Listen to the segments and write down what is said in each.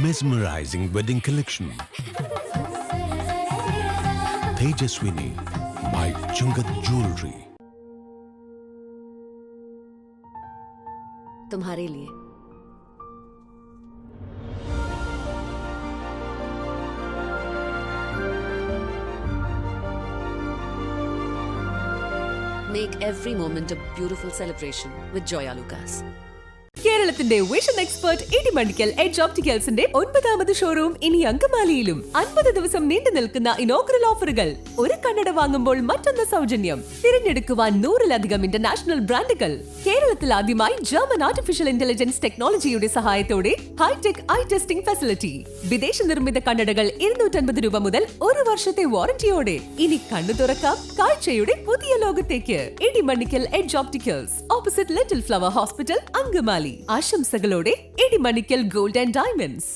Mesmerizing wedding collection. Tejaswini by Chungat Jewelry. तुम्हारे लिए Make every moment a beautiful celebration with Joya Lucas. കേരളത്തിന്റെ vision expert Idimannickal edge ഓപ്റ്റിക്കൽസിന്റെ 9ാമത് showroom ഇനി അങ്കമാലിയിലും 50 ദിവസം നീണ്ടു നിൽക്കുന്ന ഇനോഗ്രൽ ഓഫറുകൾ. ഒരു കണ്ണട വാങ്ങുമ്പോൾ മറ്റൊന്ന് സൗജന്യം. തിരഞ്ഞെടുക്കുവാൻ 100-ലധികം ഇന്റർനാഷണൽ ബ്രാൻഡുകൾ. കേരളത്തിൽ ആദ്യമായി ജർമ്മൻ ആർട്ടിഫിഷ്യൽ ഇന്റലിജൻസ് ടെക്നോളജിയുടെ സഹായത്തോടെ ഹൈടെക് ഐ ടെസ്റ്റിംഗ് ഫെസിലിറ്റി. വിദേശ നിർമ്മിത കണ്ണടകൾ 250 രൂപ മുതൽ 1 വർഷത്തെ വാറന്റിയോടെ. ഇനി കണ്ണു തുറക്കാം കാഴ്ചയുടെ പുതിയ ലോകത്തേക്ക്. Idimannickal edge opticals, opposite Little Flower hospital, Angamaly. ആശംസകളോടെ Idimannickal gold and diamonds.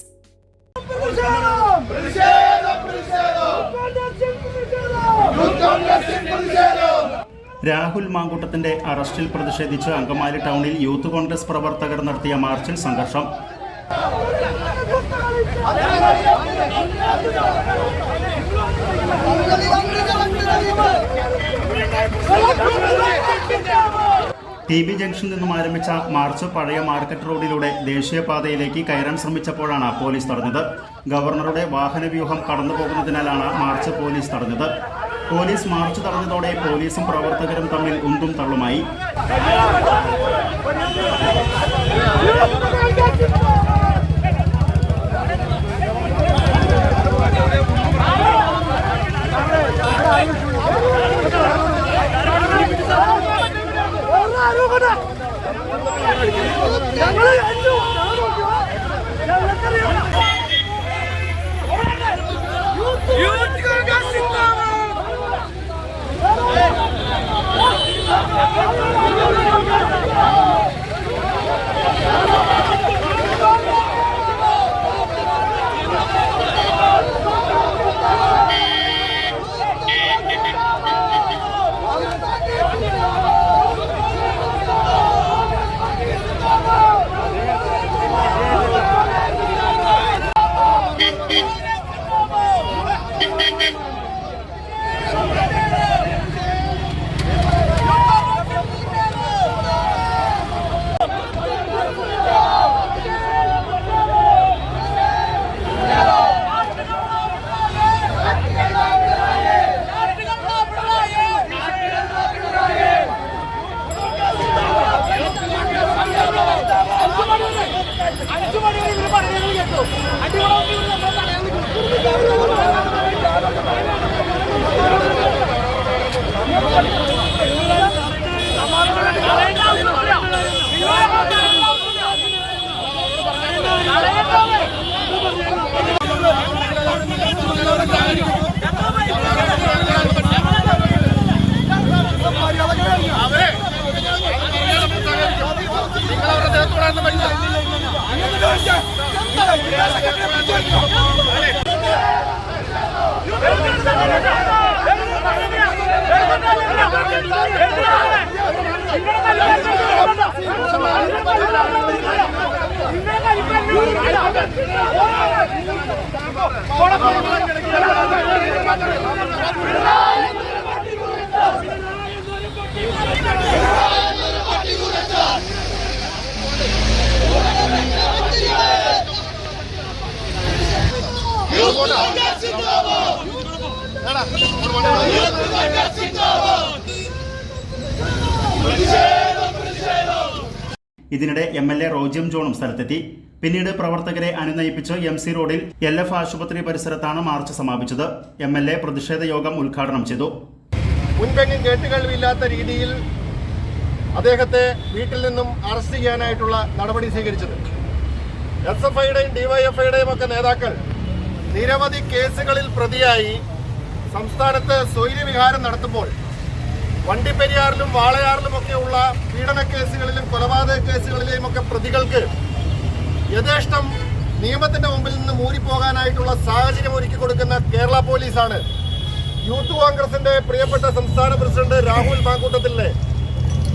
Rahul മാങ്കൂട്ടത്തിന്റെ അറസ്റ്റിൽ പ്രതിഷേധിച്ച് അങ്കമാലി ടൗണിൽ യൂത്ത് കോൺഗ്രസ് പ്രവർത്തകർ നടത്തിയ മാർച്ചിൽ സംഘർഷം. ടി ബി ജംഗ്ഷനിൽ നിന്നും ആരംഭിച്ച മാർച്ച് പഴയ മാർക്കറ്റ് റോഡിലൂടെ ദേശീയപാതയിലേക്ക് കയറാൻ ശ്രമിച്ചപ്പോഴാണ് പോലീസ് തടഞ്ഞത്. ഗവർണറുടെ വാഹനവ്യൂഹം കടന്നു പോകുന്നതിനാലാണ് മാർച്ച് പോലീസ് തടഞ്ഞത്. പോലീസ് മാർച്ച് തടഞ്ഞതോടെ പോലീസും പ്രവർത്തകരും തമ്മിൽ ഉന്തും തള്ളുമായി. ഇതിനിടെ MLA റോജിയം ജോണും സ്ഥലത്തെത്തി. പിന്നീട് പ്രവർത്തകരെ അനുനയിപ്പിച്ച് MC റോഡിൽ LF ആശുപത്രി പരിസരത്താണ് മാർച്ച് സമാപിച്ചത്. MLA പ്രതിഷേധ യോഗം ഉദ്ഘാടനം ചെയ്തു. മുൻപെങ്ങും കേട്ടുകേൾവിയില്ലാത്ത രീതിയിൽ അദ്ദേഹത്തെ വീട്ടിൽ നിന്നും അറസ്റ്റ് ചെയ്യാനായിട്ടുള്ള നടപടി സ്വീകരിച്ചത്. SFIയുടെയും DYFIയുടെയും ഒക്കെ നേതാക്കൾ നിരവധി കേസുകളിൽ പ്രതിയായി സംസ്ഥാനത്ത് സ്വൈര്യവിഹാരം നടത്തുമ്പോൾ വണ്ടിപ്പെരിയാറിലും വാളയാറിലുമൊക്കെയുള്ള പീഡന കേസുകളിലും കൊലപാതക കേസുകളിലെയും ഒക്കെ പ്രതികൾക്ക് യഥേഷ്ടം നിയമത്തിന്റെ മുമ്പിൽ നിന്ന് മൂടിപ്പോകാനായിട്ടുള്ള സാഹചര്യം ഒരുക്കി കൊടുക്കുന്ന കേരള പോലീസാണ് യൂത്ത് കോൺഗ്രസിന്റെ പ്രിയപ്പെട്ട സംസ്ഥാന പ്രസിഡന്റ് രാഹുൽ മാങ്കൂട്ടത്തിലെ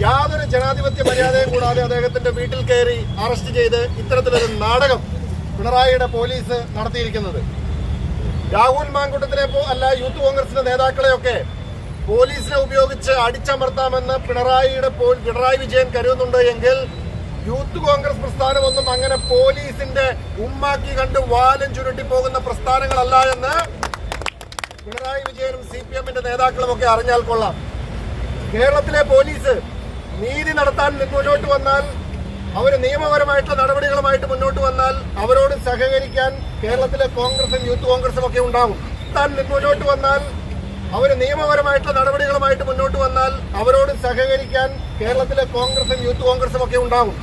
യാതൊരു ജനാധിപത്യ മര്യാദയും കൂടാതെ അദ്ദേഹത്തിന്റെ വീട്ടിൽ കയറി അറസ്റ്റ് ചെയ്ത് ഇത്തരത്തിലൊരു നാടകം പിണറായിയുടെ പോലീസ് നടത്തിയിരിക്കുന്നത്. രാഹുൽ മാങ്കൂട്ടത്തിനെ അല്ല യൂത്ത് കോൺഗ്രസിന്റെ നേതാക്കളെയൊക്കെ പോലീസിനെ ഉപയോഗിച്ച് അടിച്ചമർത്താമെന്ന് പിണറായി വിജയൻ കരുതുന്നുണ്ട് എങ്കിൽ യൂത്ത് കോൺഗ്രസ് പ്രസ്ഥാനമൊന്നും അങ്ങനെ പോലീസിന്റെ ഉമ്മാക്കി കണ്ട് വാലും ചുരുട്ടി പോകുന്ന പ്രസ്ഥാനങ്ങളല്ല എന്ന് പിണറായി വിജയനും CPM-ന്റെ നേതാക്കളും ഒക്കെ അറിഞ്ഞാൽ കൊള്ളാം. കേരളത്തിലെ പോലീസ് നീതി നടത്താൻ മുന്നോട്ട് വന്നാൽ, അവർ നിയമപരമായിട്ടുള്ള നടപടികളുമായിട്ട് മുന്നോട്ട് വന്നാൽ അവരോട് സഹകരിക്കാൻ കേരളത്തിലെ കോൺഗ്രസും യൂത്ത് കോൺഗ്രസും ഒക്കെ ഉണ്ടാവും. മുന്നോട്ട് വന്നാൽ അവർ നിയമപരമായിട്ടുള്ള നടപടികളുമായിട്ട് മുന്നോട്ട് വന്നാൽ അവരോട് സഹകരിക്കാൻ കേരളത്തിലെ കോൺഗ്രസും യൂത്ത് കോൺഗ്രസും ഒക്കെ ഉണ്ടാവും.